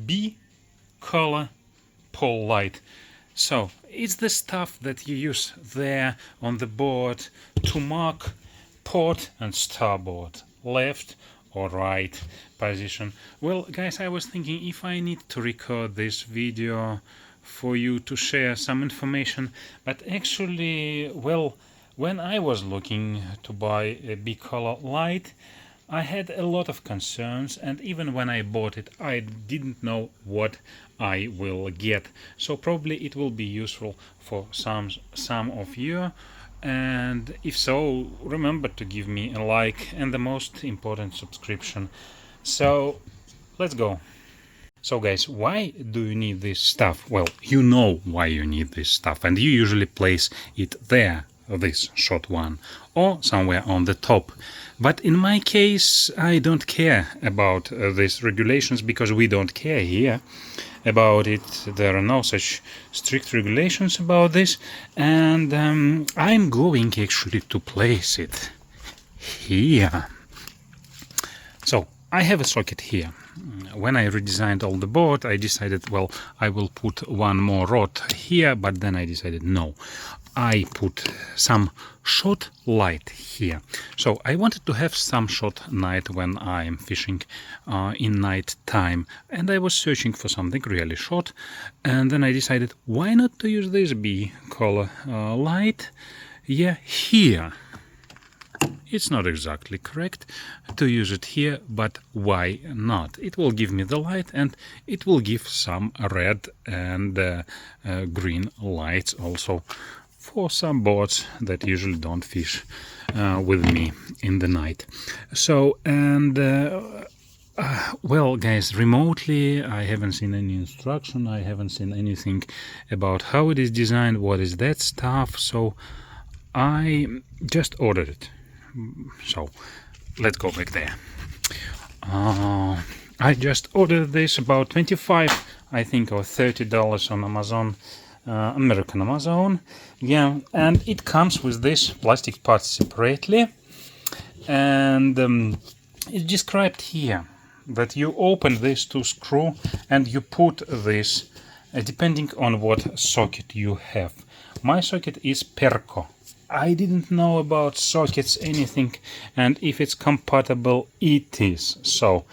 B color pole light. So it's the stuff that you use there on the board to mark port and starboard, left or right position. Well, guys, I was thinking if I need to record this video for you to share some information, but actually, well, when I was looking to buy a big color light, I had a lot of concerns, and even when I bought it, I didn't know what I will get. So probably it will be useful for some of you. And if so, remember to give me a like and the most important, subscription. So let's go. So guys, why do you need this stuff? Well, you know why you need this stuff, and you usually place it there, this short one, or somewhere on the top. But in my case, I don't care about these regulations, because we don't care here about it. There are no such strict regulations about this, and I'm going actually to place it here. So I have a socket here. When I redesigned all the board, I decided, well, I will put one more rod here, but then I decided no, I put some short light here. So I wanted to have some short light when I'm fishing in night time, and I was searching for something really short, and then I decided, why not to use this B color light? Yeah, here. It's not exactly correct to use it here, but why not? It will give me the light, and it will give some red and green lights also for some boats that usually don't fish with me in the night. So, and well, guys, remotely I haven't seen any instruction, I haven't seen anything about how it is designed, what is that stuff, so I just ordered it. So let's go back there. I just ordered this about 25, I think, or $30 on Amazon, American Amazon. Yeah, and it comes with this plastic part separately, and it's described here that you open this to screw and you put this depending on what socket you have. My socket is Perco. I didn't know about sockets anything, and if it's compatible, it is. So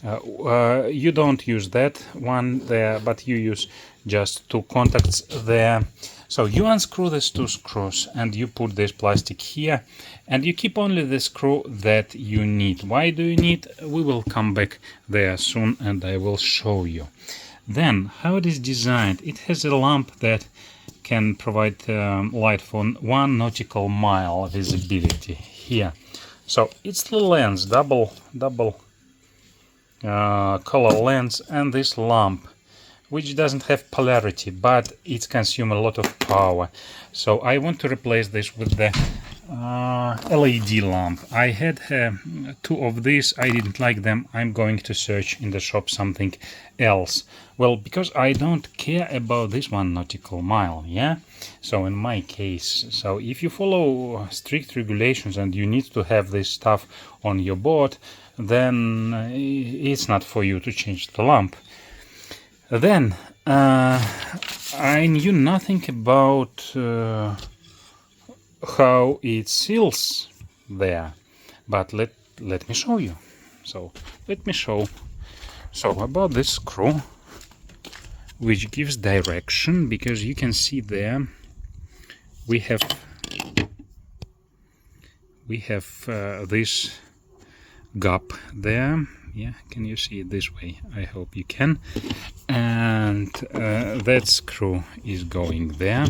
you don't use that one there, but you use just two contacts there. So you unscrew these two screws and you put this plastic here, and you keep only the screw that you need. Why do you need? We will come back there soon and I will show you. Then how it is designed. It has a lamp that can provide light for 1 nautical mile visibility here. So it's the lens, double color lens, and this lamp, which doesn't have polarity, but it consumes a lot of power. So I want to replace this with the LED lamp. I had 2 of these, I didn't like them. I'm going to search in the shop something else. Well, because I don't care about this 1 nautical mile, yeah? So in my case, so if you follow strict regulations and you need to have this stuff on your board, then it's not for you to change the lamp. Then I knew nothing about how it seals there, but let me show you. So let me show. So about this screw, which gives direction, because you can see there we have this gap there. Yeah, can you see it this way? I hope you can. And that screw is going there,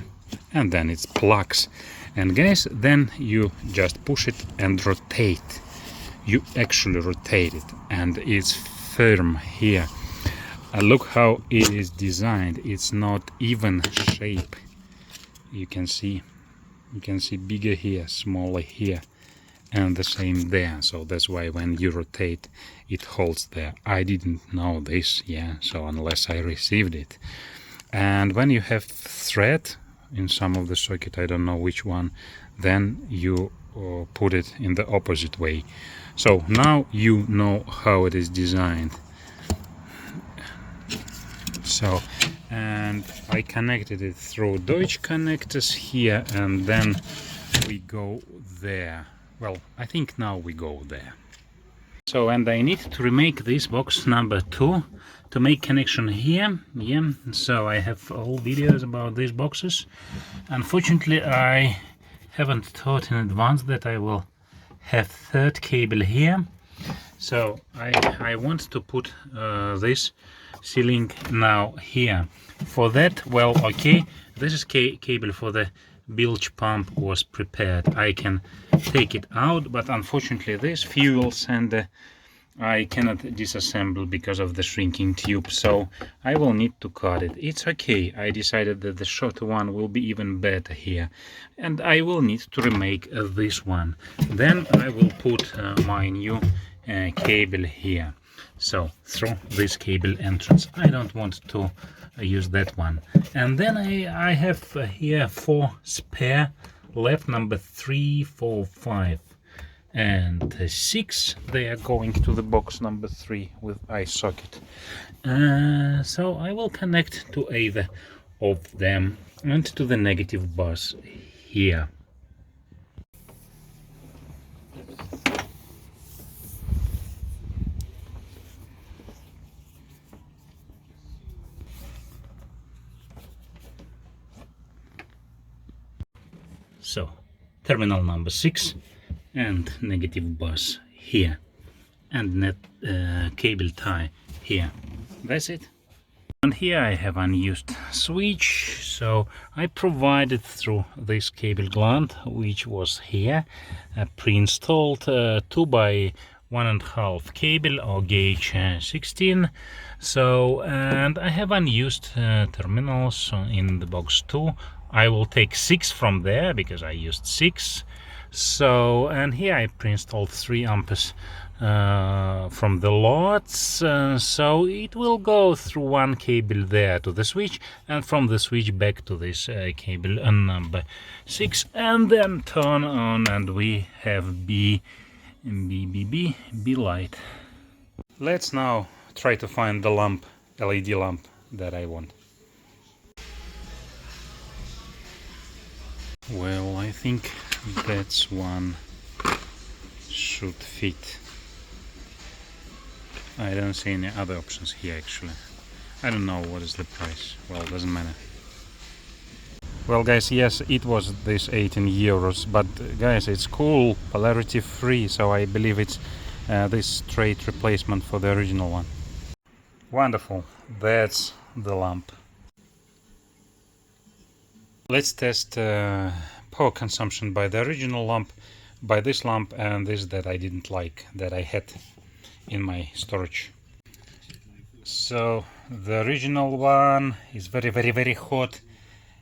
and then it plugs. And guys, then you just push it and rotate. You actually rotate it, and it's firm here. Look how it is designed. It's not even shape. You can see bigger here, smaller here, and the same there. So that's why when you rotate, it holds there. I didn't know this, yeah, so unless I received it. And when you have thread in some of the socket, I don't know which one, then you put it in the opposite way. So now you know how it is designed. So, and I connected it through Deutsch connectors here, and then we go there. Well, I think now we go there. So, and I need to remake this box number 2 to make connection here. Yeah, so I have all videos about these boxes. Unfortunately, I haven't thought in advance that I will have third cable here. So I want to put this ceiling now here. For that, well, okay, this is cable for the bilge pump was prepared. I can take it out, but unfortunately this fuel sender I cannot disassemble because of the shrinking tube, so I will need to cut it. It's okay, I decided that the short one will be even better here, and I will need to remake this one. Then I will put my new cable here, so through this cable entrance. I don't want to use that one. And then I have here 4 spare left, number 3, 4, 5 and 6. They are going to the box number 3 with eye socket. So I will connect to either of them and to the negative bus here. So terminal number 6 and negative bus here, and net cable tie here. That's it. And here I have unused switch, so I provided through this cable gland, which was here, pre-installed 2 by 1.5 cable or gauge 16. So, and I have unused terminals in the box 2. I will take 6 from there because I used 6. So, and here I pre-installed 3 amperes from the lots, so it will go through one cable there to the switch, and from the switch back to this cable number 6, and then turn on, and we have B light. Let's now try to find the lamp, LED lamp that I want. Well, I think that's one should fit. I don't see any other options here actually. I don't know what is the price. Well, it doesn't matter. Well guys, yes, it was this 18 euros, but guys, it's cool, polarity free, so I believe it's this straight replacement for the original one. Wonderful, that's the lamp. Let's test power consumption by the original lamp, by this lamp, and this that I didn't like, that I had in my storage. So the original one is very hot.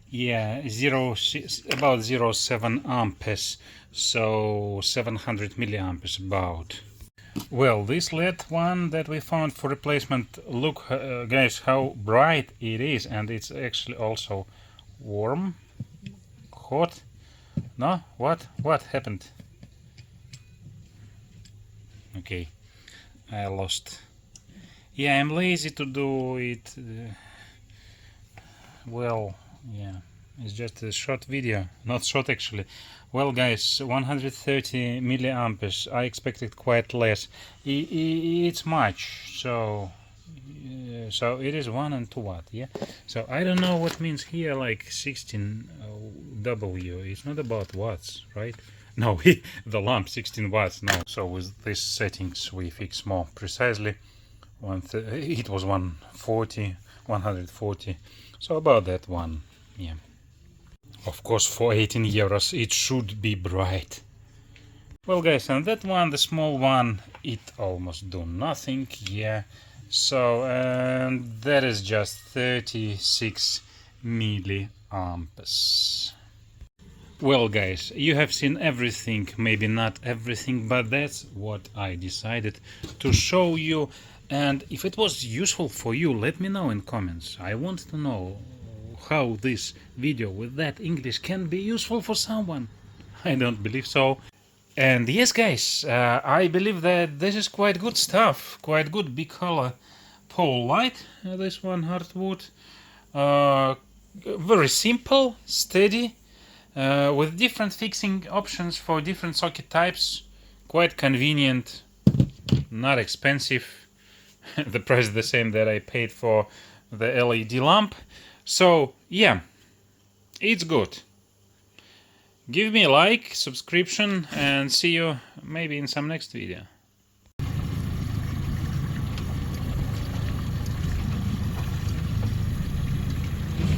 Yeah, about 0.7 amperes, so 700 milliamperes about. Well, this LED one that we found for replacement, look guys how bright it is, and it's actually also warm, hot. No, what happened? Okay, I lost. Yeah, I'm lazy to do it. Well, yeah, it's just a short video, not short actually. Well guys, 130 milliamperes. I expected quite less. It's much, so it is 1 and 2 watt. Yeah, so I don't know what means here, like 16 W. It's not about watts, right? No, the lamp 16 watts. No, so with these settings we fix more precisely. It was 140, so about that one. Yeah, of course for 18 euros it should be bright. Well guys, and that one, the small one, it almost do nothing. Yeah, so and that is just 36 milliamperes. Well guys, you have seen everything, maybe not everything, but that's what I decided to show you. And if it was useful for you, let me know in comments. I want to know how this video with that English can be useful for someone. I don't believe so. And yes guys, I believe that this is quite good stuff, quite good big color pole light, this one Attwood. Very simple, steady, with different fixing options for different socket types. Quite convenient, not expensive. The price is the same that I paid for the LED lamp. So yeah, it's good. Give me a like, subscription, and see you maybe in some next video.